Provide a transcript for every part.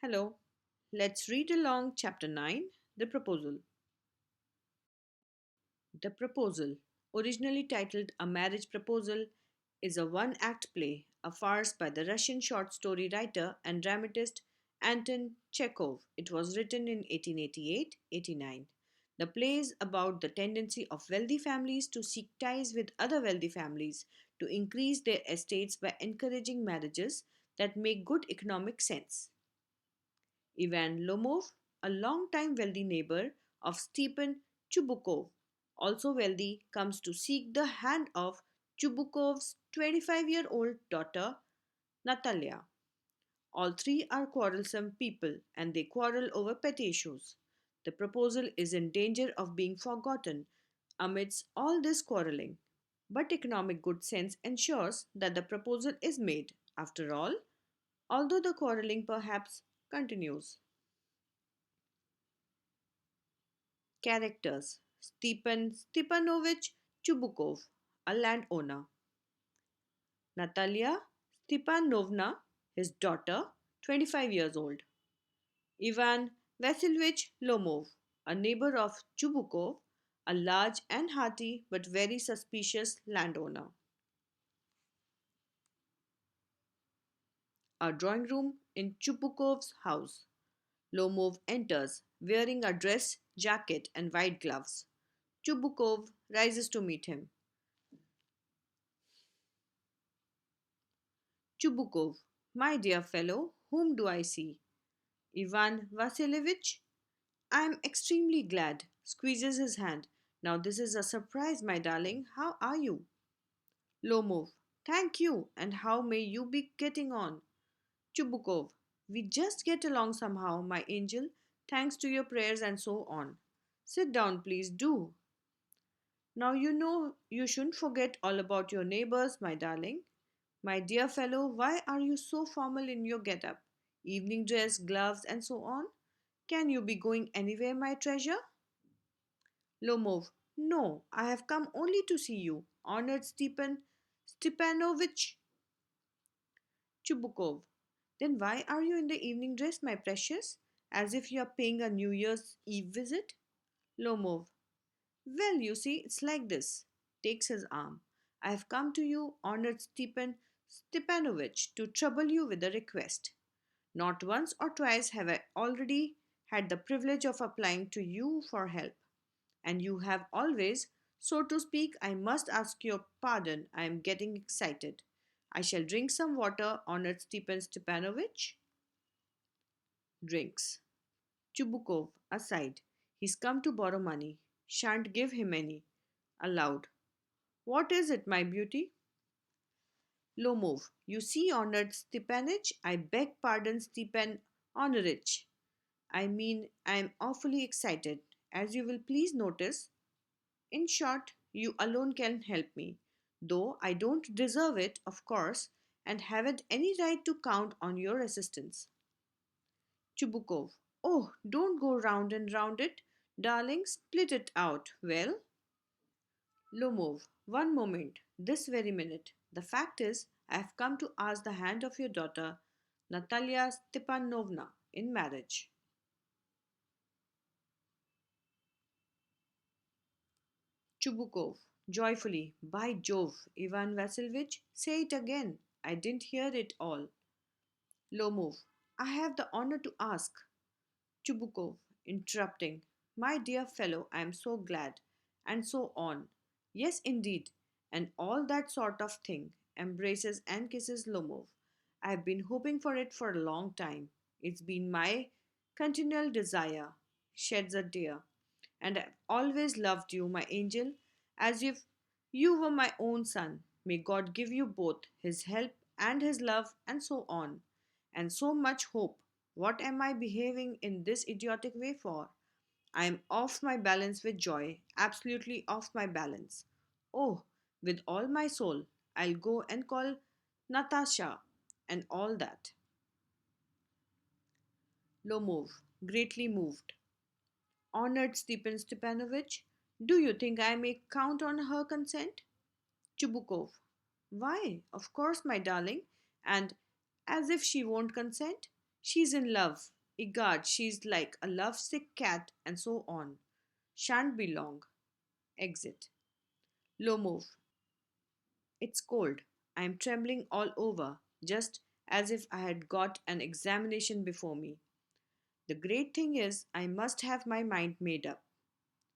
Hello, let's read along Chapter 9 The Proposal. The Proposal, originally titled A Marriage Proposal, is a one act play, a farce by the Russian short story writer and dramatist Anton Chekhov. It was written in 1888-89. The play is about the tendency of wealthy families to seek ties with other wealthy families to increase their estates by encouraging marriages that make good economic sense. Ivan Lomov, a long-time wealthy neighbor of Stepan Chubukov, also wealthy, comes to seek the hand of Chubukov's 25-year-old daughter Natalia. All three are quarrelsome people and they quarrel over petty issues. The proposal is in danger of being forgotten amidst all this quarreling. But economic good sense ensures that the proposal is made, after all, although the quarreling perhaps continues. Characters: Stepan Stepanovich Chubukov, a landowner; Natalia Stepanovna, his daughter, 25 years old; Ivan Vasilievich Lomov, a neighbor of Chubukov, a large and hearty but very suspicious landowner. A drawing room in Chubukov's house. Lomov enters, wearing a dress jacket and white gloves. Chubukov rises to meet him. Chubukov, my dear fellow, whom do I see? Ivan Vasilievich? I am extremely glad. Squeezes his hand. Now this is a surprise, my darling. How are you? Lomov, thank you. And how may you be getting on? Chubukov, we just get along somehow, my angel, thanks to your prayers and so on. Sit down, please do. Now you know you shouldn't forget all about your neighbors, my darling. My dear fellow, why are you so formal in your get-up? Evening dress, gloves, and so on? Can you be going anywhere, my treasure? Lomov, no, I have come only to see you, honored Stepanovich Chubukov. Then why are you in the evening dress, my precious? As if you are paying a New Year's Eve visit? Lomov, well, you see, it's like this. Takes his arm. I have come to you, honored Stepanovich, to trouble you with a request. Not once or twice have I already had the privilege of applying to you for help, and you have always, so to speak, I must ask your pardon. I am getting excited. I shall drink some water, honored Stepanovich. Drinks. Chubukov, aside. He's come to borrow money. Shan't give him any. Aloud. What is it, my beauty? Lomov, you see, honored Stepanich, I beg pardon, Stepan Honorich. I mean, I am awfully excited, as you will please notice. In short, you alone can help me, though I don't deserve it, of course, and haven't any right to count on your assistance. Chubukov, oh, don't go round and round it, darling, split it out. Well, Lomov, one moment, this very minute. The fact is, I have come to ask the hand of your daughter, Natalia Stepanovna, in marriage. Chubukov, joyfully, by Jove, Ivan Vasilievich, say it again. I didn't hear it all. Lomov, I have the honor to ask. Chubukov, interrupting, my dear fellow, I am so glad, and so on. Yes, indeed, and all that sort of thing. Embraces and kisses Lomov. I have been hoping for it for a long time. It's been my continual desire. Sheds a tear. And I've always loved you, my angel, as if you were my own son. May God give you both His help and His love, and so on. And so much hope. What am I behaving in this idiotic way for? I am off my balance with joy, absolutely off my balance. Oh, with all my soul, I'll go and call Natasha and all that. Lomov, greatly moved. Honored Stepan Stepanovich, do you think I may count on her consent? Chubukov, why, of course, my darling, and as if she won't consent. She's in love. Egad, she's like a lovesick cat, and so on. Shan't be long. Exit. Lomov. It's cold. I am trembling all over, just as if I had got an examination before me. The great thing is, I must have my mind made up.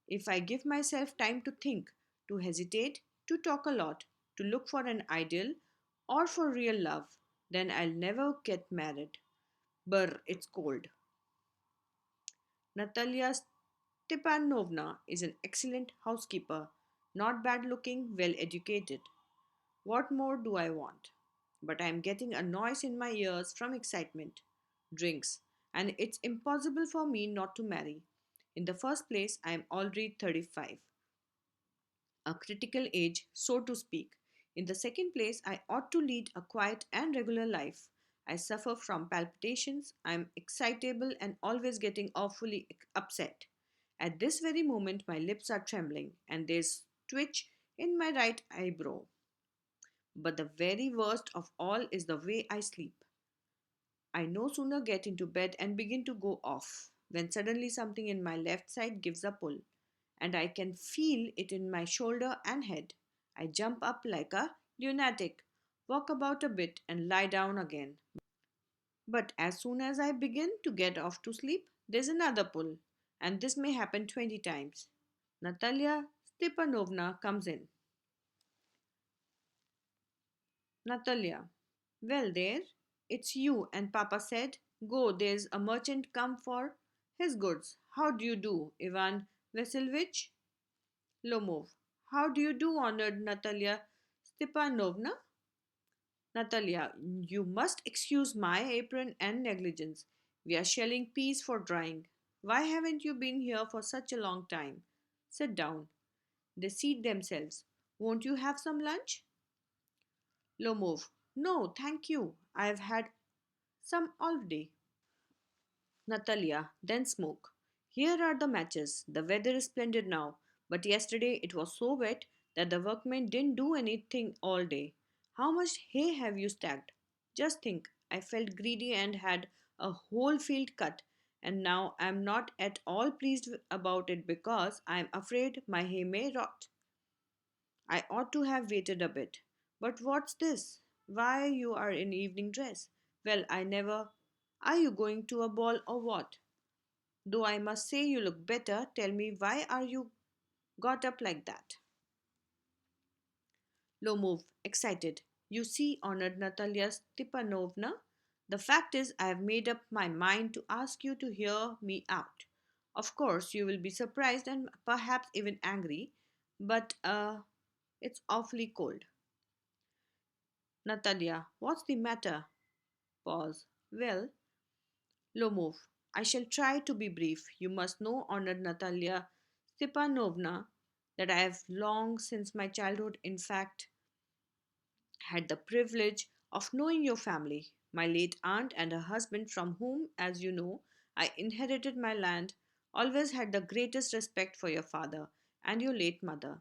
If I give myself time to think, to hesitate, to talk a lot, to look for an ideal or for real love, then I'll never get married. Brr, it's cold. Natalia Stepanovna is an excellent housekeeper, not bad looking, well educated. What more do I want? But I am getting a noise in my ears from excitement. Drinks. And it's impossible for me not to marry. In the first place, I am already 35, a critical age, so to speak. In the second place, I ought to lead a quiet and regular life. I suffer from palpitations, I am excitable and always getting awfully upset. At this very moment, my lips are trembling and there's twitch in my right eyebrow. But the very worst of all is the way I sleep. I no sooner get into bed and begin to go off when suddenly something in my left side gives a pull, and I can feel it in my shoulder and head. I jump up like a lunatic, walk about a bit, and lie down again. But as soon as I begin to get off to sleep, there's another pull, and this may happen 20 times. Natalia Stepanovna comes in. Natalia. Well, there, it's you, and Papa said, go, there's a merchant come for his goods. How do you do, Ivan Vasilovich? Lomov. How do you do, honored Natalia Stepanovna? Natalia, you must excuse my apron and negligence. We are shelling peas for drying. Why haven't you been here for such a long time? Sit down. They seat themselves. Won't you have some lunch? Lomov. No, thank you. I've had some already. Natalia, then smoke. Here are the matches. The weather is splendid now, but yesterday it was so wet that the workmen didn't do anything all day. How much hay have you stacked? Just think, I felt greedy and had a whole field cut, and now I'm not at all pleased about it because I'm afraid my hay may rot. I ought to have waited a bit. But what's this? Why you are in evening dress? Well, I never. Are you going to a ball or what? Though I must say you look better, tell me why are you got up like that? Lomov, excited. You see, honored Natalia Stepanovna, the fact is I have made up my mind to ask you to hear me out. Of course, you will be surprised and perhaps even angry, but it's awfully cold. Natalia, what's the matter? Pause. Well, Lomov, I shall try to be brief. You must know, honored Natalia Stepanovna, that I have long since my childhood, in fact, had the privilege of knowing your family. My late aunt and her husband, from whom, as you know, I inherited my land, always had the greatest respect for your father and your late mother.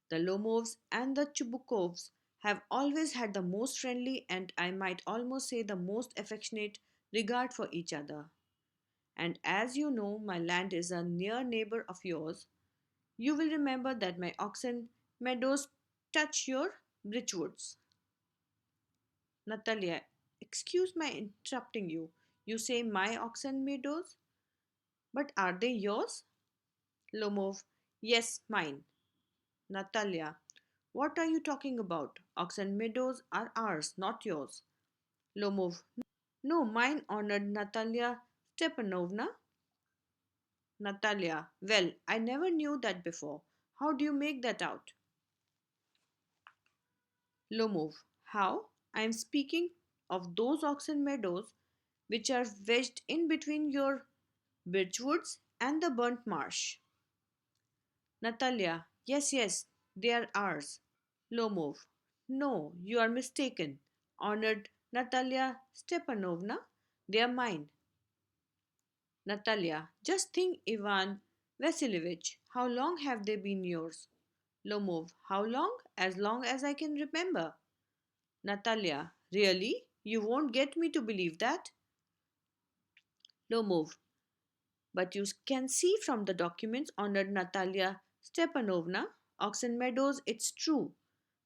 The Lomovs and the Chubukovs have always had the most friendly and I might almost say the most affectionate regard for each other. And as you know, my land is a near neighbor of yours. You will remember that my oxen meadows touch your bridgewoods. Natalia, excuse my interrupting you. You say my oxen meadows, but are they yours? Lomov, yes, mine. Natalia, what are you talking about? Oxen meadows are ours, not yours. Lomov, no, mine, honored Natalia Stepanovna. Natalia, well, I never knew that before. How do you make that out? Lomov, how? I am speaking of those oxen meadows which are wedged in between your birchwoods and the burnt marsh. Natalia, yes, yes, they are ours. Lomov, no, you are mistaken. Honored Natalia Stepanovna, they are mine. Natalia, just think, Ivan Vasilovich, how long have they been yours? Lomov, how long? As long as I can remember. Natalia, really? You won't get me to believe that? Lomov. But you can see from the documents, honored Natalia Stepanovna, Oxen Meadows, it's true,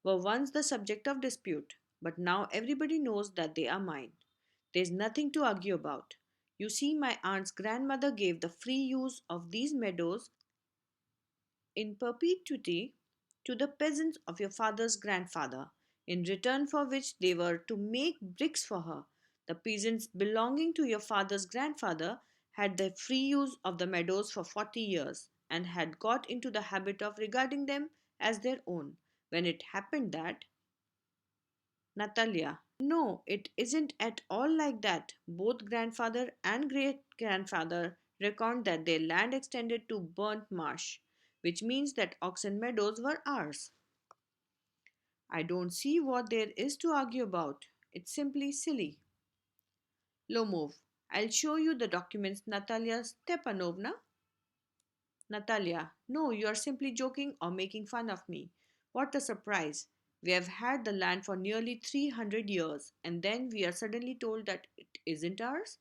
were once the subject of dispute, but now everybody knows that they are mine. There's nothing to argue about. You see, my aunt's grandmother gave the free use of these meadows in perpetuity to the peasants of your father's grandfather, in return for which they were to make bricks for her. The peasants belonging to your father's grandfather had the free use of the meadows for 40 years and had got into the habit of regarding them as their own. When it happened that Natalia, no, it isn't at all like that. Both grandfather and great grandfather reckoned that their land extended to burnt marsh, which means that Oxen Meadows were ours. I don't see what there is to argue about. It's simply silly. Lomov, I'll show you the documents, Natalia Stepanovna. Natalia, no, you are simply joking or making fun of me. What a surprise! We have had the land for nearly 300 years, and then we are suddenly told that it isn't ours?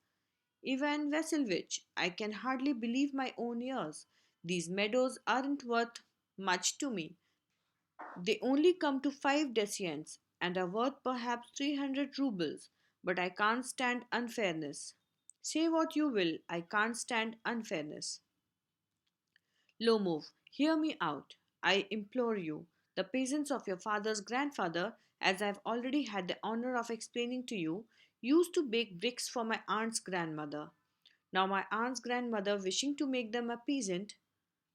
Ivan Vasilevich, I can hardly believe my own ears. These meadows aren't worth much to me. They only come to 5 decients and are worth perhaps 300 rubles, but I can't stand unfairness. Say what you will, I can't stand unfairness. Lomov, hear me out. I implore you. The peasants of your father's grandfather, as I have already had the honor of explaining to you, used to bake bricks for my aunt's grandmother. Now, my aunt's grandmother, wishing to make them a peasant,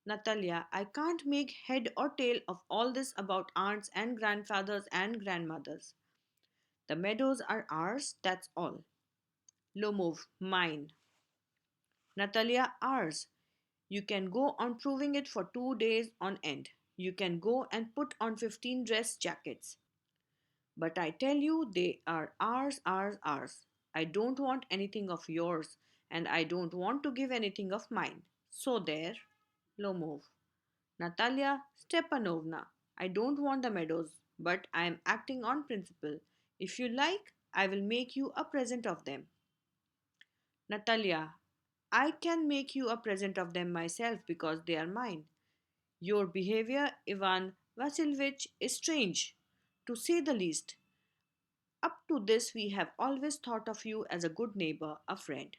Natalia, I can't make head or tail of all this about aunts and grandfathers and grandmothers. The meadows are ours, that's all. Lomov, mine. Natalia, ours. You can go on proving it for 2 days on end. You can go and put on 15 dress jackets. But I tell you, they are ours, ours, ours. I don't want anything of yours, and I don't want to give anything of mine. So there. Lomov. Natalia Stepanovna, I don't want the meadows, but I am acting on principle. If you like, I will make you a present of them. Natalia, I can make you a present of them myself because they are mine. Your behavior, Ivan Vasilievich, is strange, to say the least. Up to this, we have always thought of you as a good neighbor, a friend.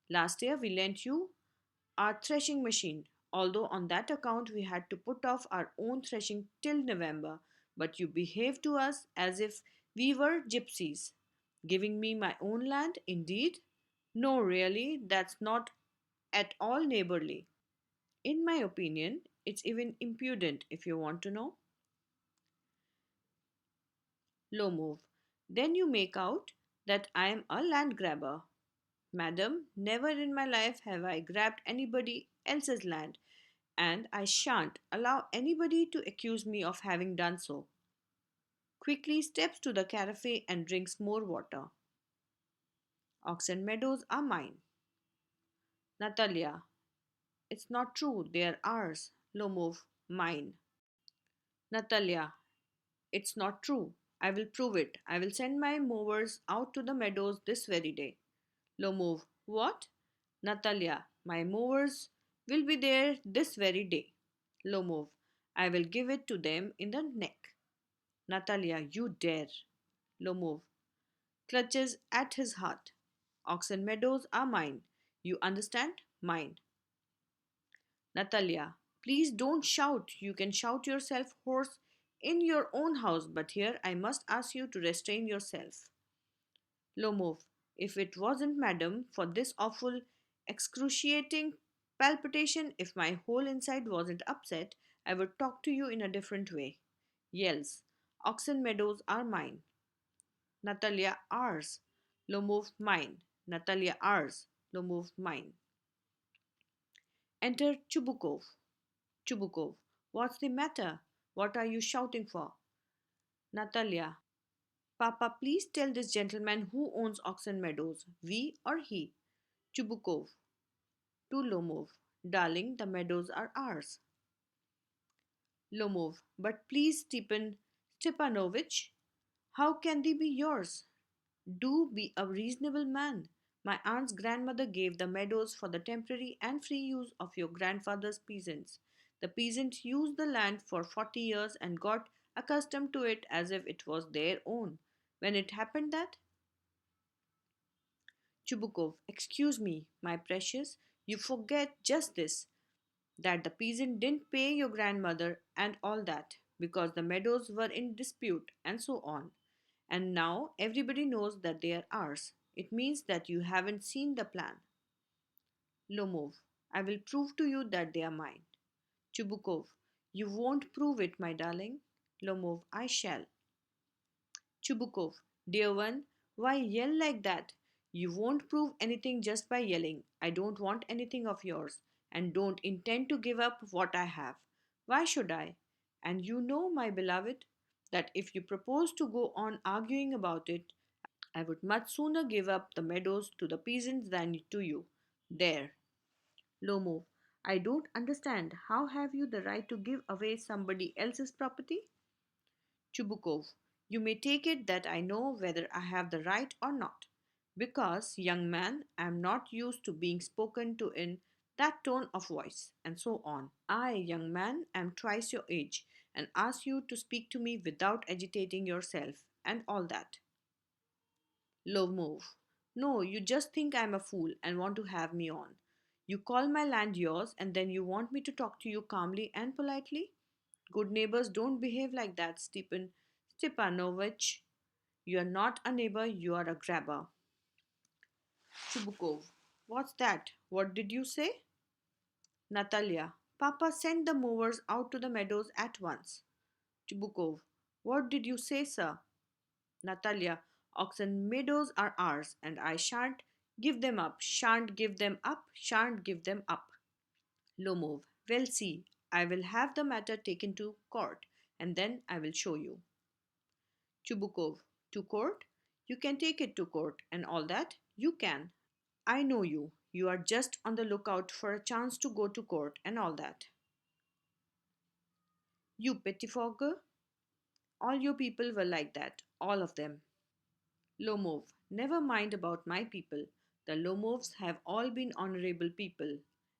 Last year, we lent you our threshing machine, although on that account we had to put off our own threshing till November. But you behaved to us as if we were gypsies. Giving me my own land, indeed? No, really, that's not at all neighborly. In my opinion, it's even impudent if you want to know. Low move. Then you make out that I am a land grabber. Madam, never in my life have I grabbed anybody else's land, and I shan't allow anybody to accuse me of having done so. Quickly steps to the carafe and drinks more water. Oxen Meadows are mine. Natalia, it's not true, they are ours. Lomov, mine. Natalia, it's not true. I will prove it. I will send my mowers out to the meadows this very day. Lomov, what? Natalia, my mowers will be there this very day. Lomov, I will give it to them in the neck. Natalia, you dare. Lomov clutches at his heart. Oxen meadows are mine. You understand? Mine. Natalia, please don't shout. You can shout yourself hoarse in your own house, but here I must ask you to restrain yourself. Lomov, if it wasn't, madam, for this awful, excruciating palpitation, if my whole inside wasn't upset, I would talk to you in a different way. Yells. Oxen meadows are mine. Natalia, ours. Lomov, mine. Natalia, ours. Lomov, mine. Enter Chubukov. Chubukov, what's the matter? What are you shouting for? Natalia, Papa, please tell this gentleman who owns Oxen Meadows, we or he. Chubukov, to Lomov, darling, the meadows are ours. Lomov, but please, Stepanovich, how can they be yours? Do be a reasonable man. My aunt's grandmother gave the meadows for the temporary and free use of your grandfather's peasants. The peasants used the land for 40 years and got accustomed to it as if it was their own. When it happened that, Chubukov, excuse me, my precious, you forget just this, that the peasant didn't pay your grandmother and all that, because the meadows were in dispute and so on. And now everybody knows that they are ours. It means that you haven't seen the plan. Lomov, I will prove to you that they are mine. Chubukov, you won't prove it, my darling. Lomov, I shall. Chubukov, dear one, why yell like that? You won't prove anything just by yelling. I don't want anything of yours and don't intend to give up what I have. Why should I? And you know, my beloved, that if you propose to go on arguing about it, I would much sooner give up the meadows to the peasants than to you. There. Lomov, I don't understand. How have you the right to give away somebody else's property? Chubukov, you may take it that I know whether I have the right or not. Because, young man, I am not used to being spoken to in that tone of voice, and so on. I, young man, am twice your age, and ask you to speak to me without agitating yourself, and all that. Low move. No, you just think I'm a fool and want to have me on. You call my land yours, and then you want me to talk to you calmly and politely? Good neighbors don't behave like that, Stepanovich. You are not a neighbor, you are a grabber. Chubukov. What's that? What did you say? Natalia. Papa sent the mowers out to the meadows at once. Chubukov. What did you say, sir? Natalia. Oxen meadows are ours, and I shan't give them up, shan't give them up, shan't give them up. Lomov. Well, see, I will have the matter taken to court, and then I will show you. Chubukov. To court? You can take it to court and all that. You can. I know you. You are just on the lookout for a chance to go to court and all that. You pettifogger. All your people were like that. All of them. Lomov. Never mind about my people. The Lomovs have all been honorable people,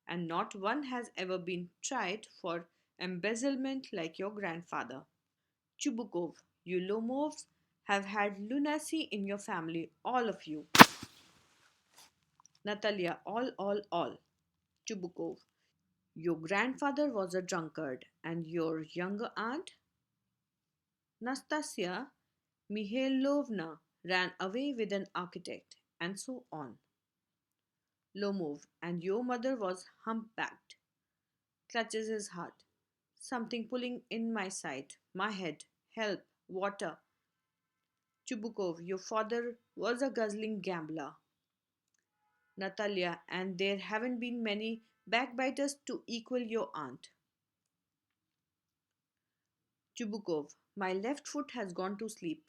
and not one has ever been tried for embezzlement like your grandfather. Chubukov. You Lomovs have had lunacy in your family, all of you. Natalia, all. Chubukov, your grandfather was a drunkard, and your younger aunt, Nastasia Mihailovna, ran away with an architect, and so on. Lomov, and your mother was humpbacked. Clutches his heart. Something pulling in my side, my head. Help, water. Chubukov, your father was a guzzling gambler. Natalia, and there haven't been many backbiters to equal your aunt. Chubukov, my left foot has gone to sleep.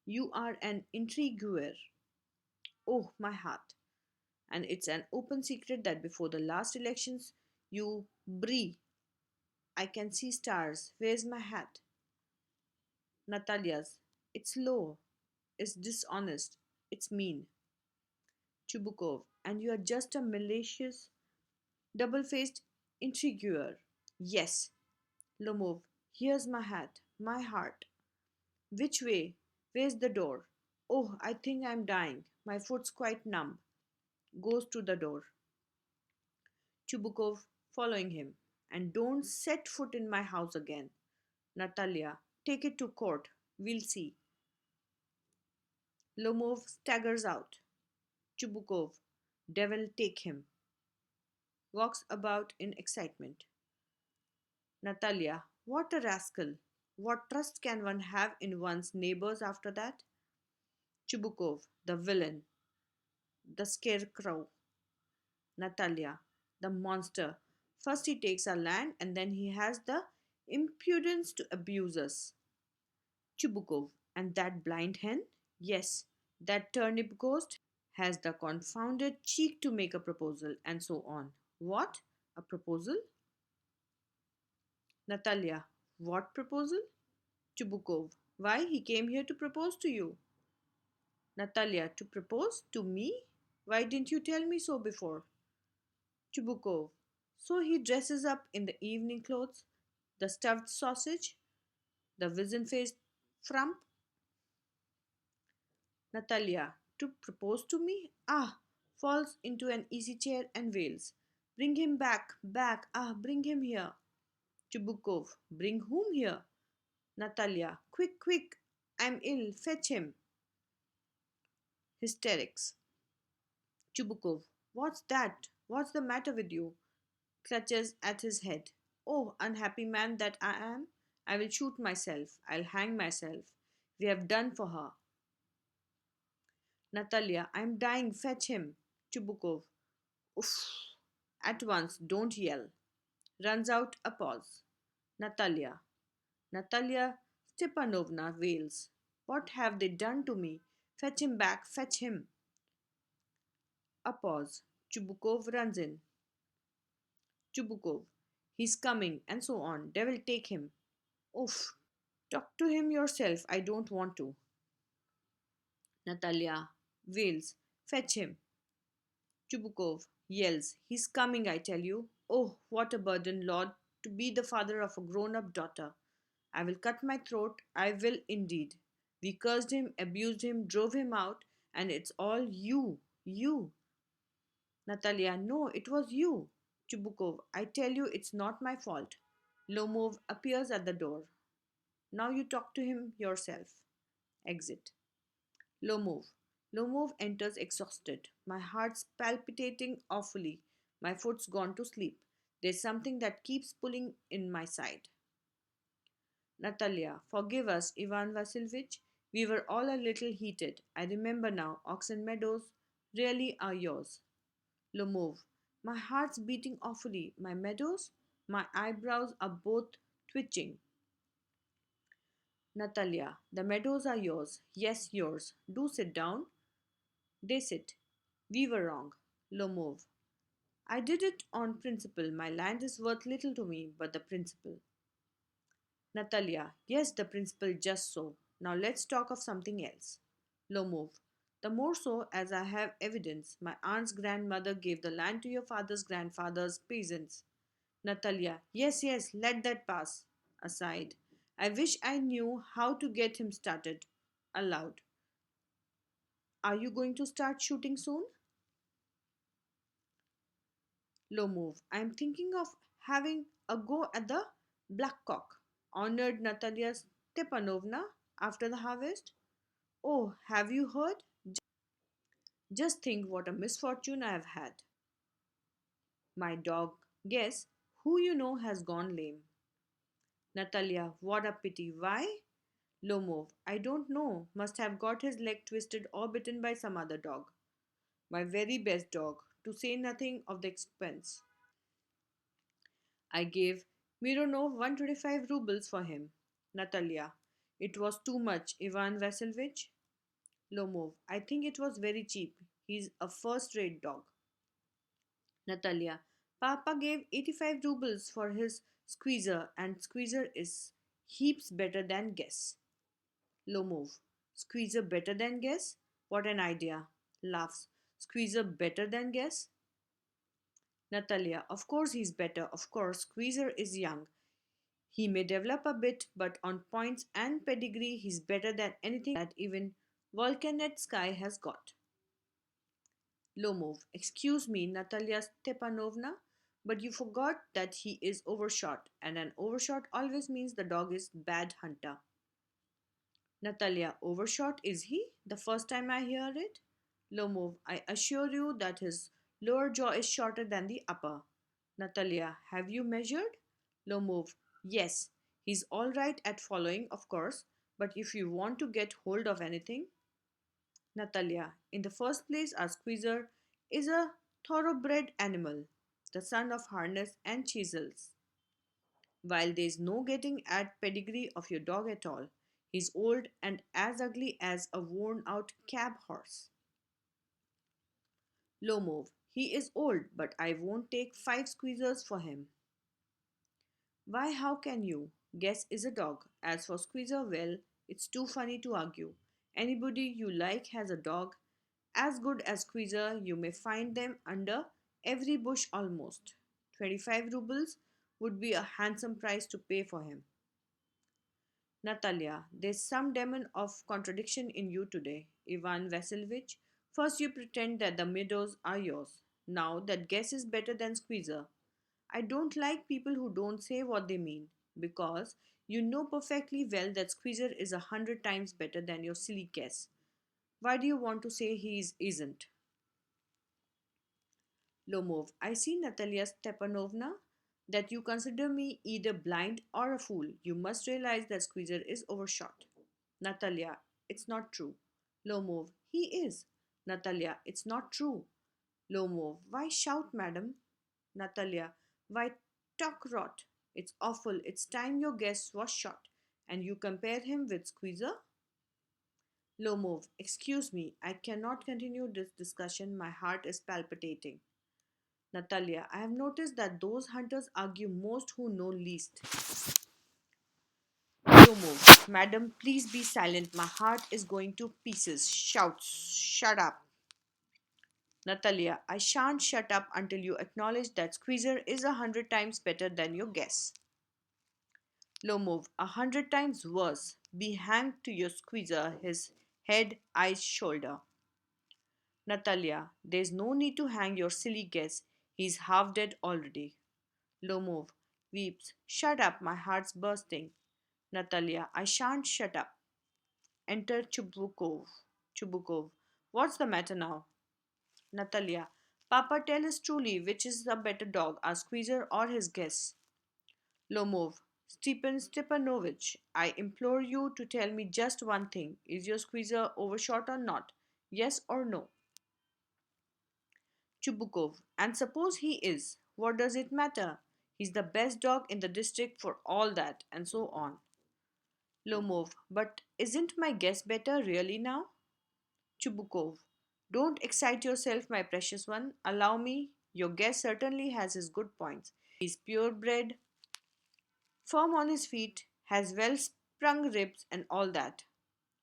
You are an intriguer. Oh, my heart. And it's an open secret that before the last elections, you brie. I can see stars. Where's my hat? Natalia's. It's low. It's dishonest. It's mean. Chubukov, and you are just a malicious, double faced intriguer. Yes. Lomov, here's my hat, my heart. Which way? Where's the door? Oh, I think I'm dying. My foot's quite numb. Goes to the door. Chubukov following him. And don't set foot in my house again. Natalia, take it to court. We'll see. Lomov staggers out. Chubukov, devil take him. Walks about in excitement. Natalia, what a rascal. What trust can one have in one's neighbors after that? Chubukov, the villain, the scarecrow. Natalia, the monster. First he takes our land and then he has the impudence to abuse us. Chubukov, and that blind hen? Yes, that turnip ghost has the confounded cheek to make a proposal, and so on. What? A proposal? Natalia, what proposal? Chubukov, why he came here to propose to you. Natalia, to propose to me? Why didn't you tell me so before? Chubukov. So he dresses up in the evening clothes, the stuffed sausage, the wizen faced frump. Natalia. To propose to me? Ah! Falls into an easy chair and wails. Bring him back, back, ah, bring him here. Chubukov. Bring whom here? Natalia. Quick, quick, I'm ill, fetch him. Hysterics. Chubukov. What's that? What's the matter with you? Clutches at his head. Oh, unhappy man that I am! I will shoot myself. I'll hang myself. We have done for her. Natalia. I'm dying. Fetch him. Chubukov. Oof. At once. Don't yell. Runs out a pause. Natalia. Natalia Stepanovna wails. What have they done to me? Fetch him back. Fetch him. A pause. Chubukov runs in. Chubukov. He's coming, and so on. Devil take him. Oof. Talk to him yourself. I don't want to. Natalia wails. Fetch him. Chubukov yells. He's coming, I tell you. Oh, what a burden, Lord, to be the father of a grown up daughter. I will cut my throat. I will indeed. We cursed him, abused him, drove him out, and it's all you. You. Natalia, no, it was you. Chubukov, I tell you it's not my fault. Lomov appears at the door. Now you talk to him yourself. Exit. Lomov. Lomov enters exhausted. My heart's palpitating awfully. My foot's gone to sleep. There's something that keeps pulling in my side. Natalia. Forgive us, Ivan Vasilievich. We were all a little heated. I remember now. Oxen Meadows really are yours. Lomov. My heart's beating awfully. My meadows? My eyebrows are both twitching. Natalia. The meadows are yours. Yes, yours. Do sit down. They sit. We were wrong. Lomov. I did it on principle. My land is worth little to me, but the principle. Natalia. Yes, the principle just so. Now let's talk of something else. Lomov. The more so as I have evidence. My aunt's grandmother gave the land to your father's grandfather's peasants. Natalia. Yes, yes, let that pass. Aside. I wish I knew how to get him started. Aloud. Are you going to start shooting soon? Low move. I am thinking of having a go at the blackcock, honored Natalia Stepanovna after the harvest. Oh, have you heard? Just think what a misfortune I have had. My dog, guess, who you know has gone lame. Natalia, what a pity. Why? Lomov, I don't know. Must have got his leg twisted or bitten by some other dog. My very best dog, to say nothing of the expense. I gave Mironov 125 rubles for him. Natalia. It was too much, Ivan Vasilievich. Lomov. I think it was very cheap. He's a first rate dog. Natalia. Papa gave 85 rubles for his squeezer, and squeezer is heaps better than guess. Lomov. Squeezer better than guess? What an idea. Laughs. Squeezer better than guess? Natalia. Of course he's better. Of course. Squeezer is young. He may develop a bit, but on points and pedigree, he's better than anything that even Volkanetsky has got. Lomov. Excuse me, Natalia Stepanovna, but you forgot that he is overshot, and an overshot always means the dog is bad hunter. Natalia. Overshot is he? The first time I hear it? Lomov. I assure you that his lower jaw is shorter than the upper. Natalia. Have you measured? Lomov. Yes. He's all right at following, of course, but if you want to get hold of anything. Natalia. In the first place, our squeezer is a thoroughbred animal, the son of harness and chisels. While there's no getting at pedigree of your dog at all, he's old and as ugly as a worn out cab horse. Lomov. He is old, but I won't take 5 squeezers for him. Why, how can you? Guess is a dog. As for Squeezer, well, it's too funny to argue. Anybody you like has a dog, As good as Squeezer, you may find them under every bush almost. 25 rubles would be a handsome price to pay for him. Natalia, there's some demon of contradiction in you today, Ivan Vasilevich. First, you pretend that the meadows are yours. Now, that guess is better than Squeezer. I don't like people who don't say what they mean, because you know perfectly well that Squeezer is 100 times better than your silly guess. Why do you want to say isn't? Lomov, I see, Natalia Stepanovna, that you consider me either blind or a fool. You must realize that Squeezer is overshot. Natalia, it's not true. Lomov, he is. Natalia, it's not true. Lomov, why shout, madam? Natalia, why talk rot? It's awful. It's time your guess was shot. And you compare him with Squeezer? Lomov, excuse me, I cannot continue this discussion. My heart is palpitating. Natalia, I have noticed that those hunters argue most who know least. Lomov, madam, please be silent. My heart is going to pieces. Shouts, shut up. Natalia, I shan't shut up until you acknowledge that Squeezer is 100 times better than your guess. Lomov, 100 times worse. Be hanged to your Squeezer, his head, eyes, shoulder. Natalia, there's no need to hang your silly guess. He's half dead already. Lomov weeps. Shut up, my heart's bursting. Natalia, I shan't shut up. Enter Chubukov. Chubukov, what's the matter now? Natalia, Papa, tell us truly which is the better dog, our Squeezer or his guess? Lomov, Stepan Stepanovich, I implore you to tell me just one thing. Is your Squeezer overshot or not? Yes or no? Chubukov, and suppose he is. What does it matter? He's the best dog in the district for all that, and so on. Lomov, but isn't my guess better really now? Chubukov, don't excite yourself, my precious one. Allow me. Your guess certainly has his good points. He's purebred, firm on his feet, has well sprung ribs, and all that.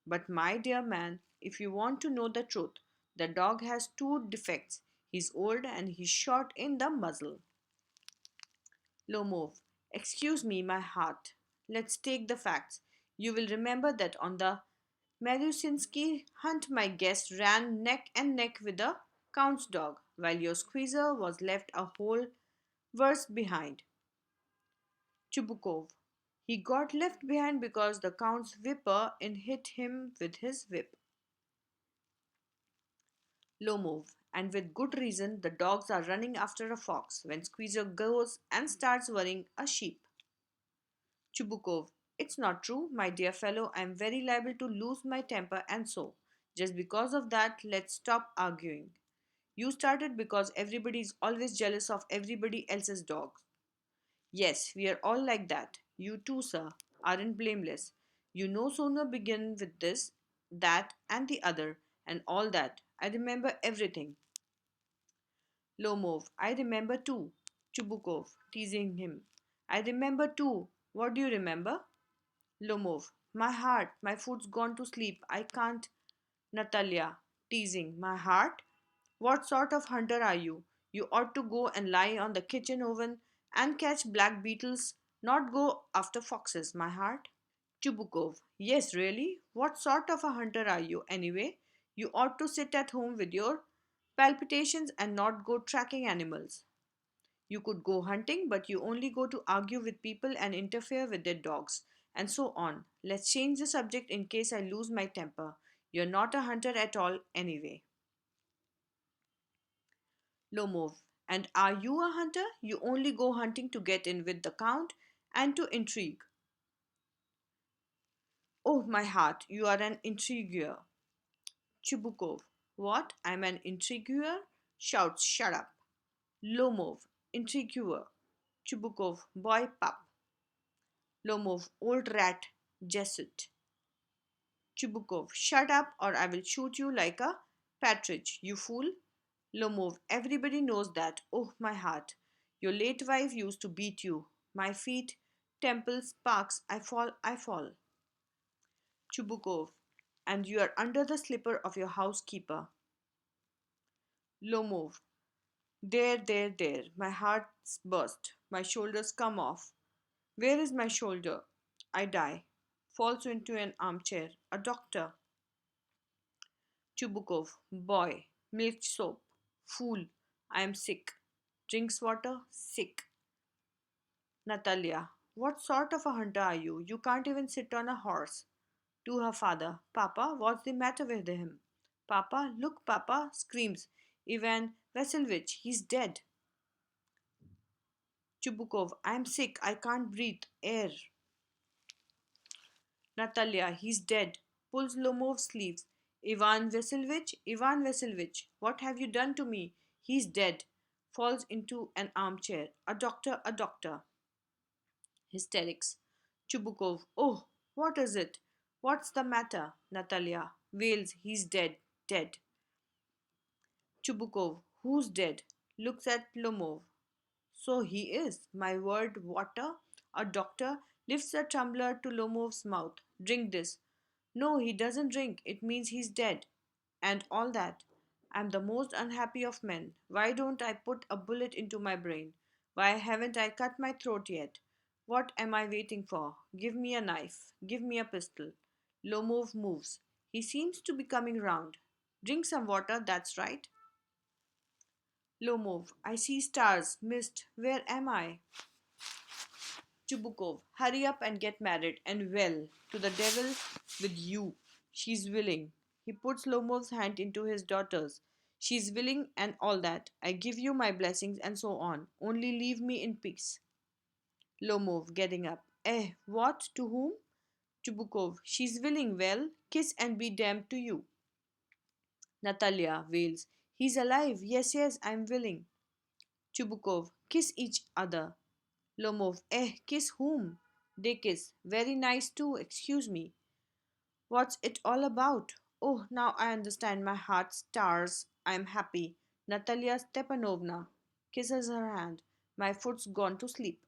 But, my dear man, if you want to know the truth, the dog has two defects. He's old and he's short in the muzzle. Lomov, excuse me, my heart. Let's take the facts. You will remember that on the Melusinski hunt, my guest ran neck and neck with the Count's dog, while your Squeezer was left a whole verse behind. Chubukov, he got left behind because the Count's whipper in hit him with his whip. Lomov, and with good reason, the dogs are running after a fox when Squeezer goes and starts worrying a sheep. Chubukov, it's not true, my dear fellow. I am very liable to lose my temper, and so, just because of that, let's stop arguing. You started because everybody is always jealous of everybody else's dogs. Yes, we are all like that. You too, sir, aren't blameless. You no sooner begin with this, that, and the other, and all that. I remember everything. Lomov, I remember too. Chubukov, teasing him. I remember too. What do you remember? Lomov, my heart, my foot's gone to sleep. I can't. Natalia, teasing, my heart? What sort of hunter are you? You ought to go and lie on the kitchen oven and catch black beetles, not go after foxes, my heart. Chubukov, yes, really? What sort of a hunter are you, anyway? You ought to sit at home with your palpitations and not go tracking animals. You could go hunting, but you only go to argue with people and interfere with their dogs, and so on. Let's change the subject in case I lose my temper. You're not a hunter at all, anyway. Lomov, and are you a hunter? You only go hunting to get in with the count and to intrigue. Oh, my heart, you are an intriguer. Chubukov, what? I'm an intriguer? Shouts, shut up. Lomov, intriguer. Chubukov, boy pup. Lomov, old rat, Jesuit. Chubukov, shut up or I will shoot you like a partridge, you fool. Lomov, everybody knows that. Oh, my heart. Your late wife used to beat you. My feet, temples, sparks, I fall, I fall. Chubukov, and you are under the slipper of your housekeeper. Lomov. There. My heart's burst. My shoulders come off. Where is my shoulder? I die. Falls into an armchair. A doctor. Chubukov. Boy. Milk soap. Fool. I am sick. Drinks water. Sick. Natalia. What sort of a hunter are you? You can't even sit on a horse. To her father. Papa, what's the matter with him? Papa, look, Papa, screams. Ivan Vasilevich, he's dead. Chubukov, I'm sick, I can't breathe. Air. Natalia, he's dead. Pulls Lomov's sleeves. Ivan Vasilevich, what have you done to me? He's dead. Falls into an armchair. A doctor, a doctor. Hysterics. Chubukov, oh, what is it? What's the matter? Natalia wails, he's dead, dead. Chubukov, who's dead? Looks at Lomov. So he is. My word, water? A doctor lifts a tumbler to Lomov's mouth. Drink this. No, he doesn't drink. It means he's dead. And all that. I'm the most unhappy of men. Why don't I put a bullet into my brain? Why haven't I cut my throat yet? What am I waiting for? Give me a knife. Give me a pistol. Lomov moves. He seems to be coming round. Drink some water, that's right. Lomov, I see stars, mist. Where am I? Chubukov, hurry up and get married, and well, to the devil with you. She's willing. He puts Lomov's hand into his daughter's. She's willing and all that. I give you my blessings and so on. Only leave me in peace. Lomov, getting up. What? To whom? Chubukov, she's willing. Well, kiss and be damned to you. Natalia wails. He's alive. Yes, I'm willing. Chubukov, kiss each other. Lomov, kiss whom? They kiss. Very nice too, excuse me. What's it all about? Oh, now I understand. My heart stars. I'm happy. Natalia Stepanovna kisses her hand. My foot's gone to sleep.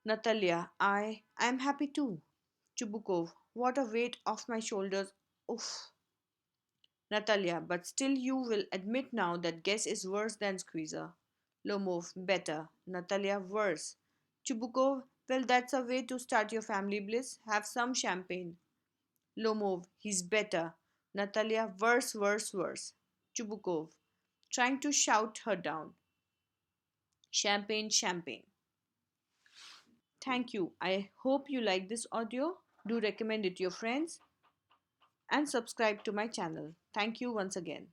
Natalia, I'm happy too. Chubukov, what a weight off my shoulders. Oof. Natalia, but still you will admit now that guess is worse than squeezer. Lomov, better. Natalia, worse. Chubukov, well, that's a way to start your family bliss. Have some champagne. Lomov, he's better. Natalia, worse. Chubukov, trying to shout her down. Champagne. Thank you. I hope you like this audio. Do recommend it to your friends and subscribe to my channel. Thank you once again.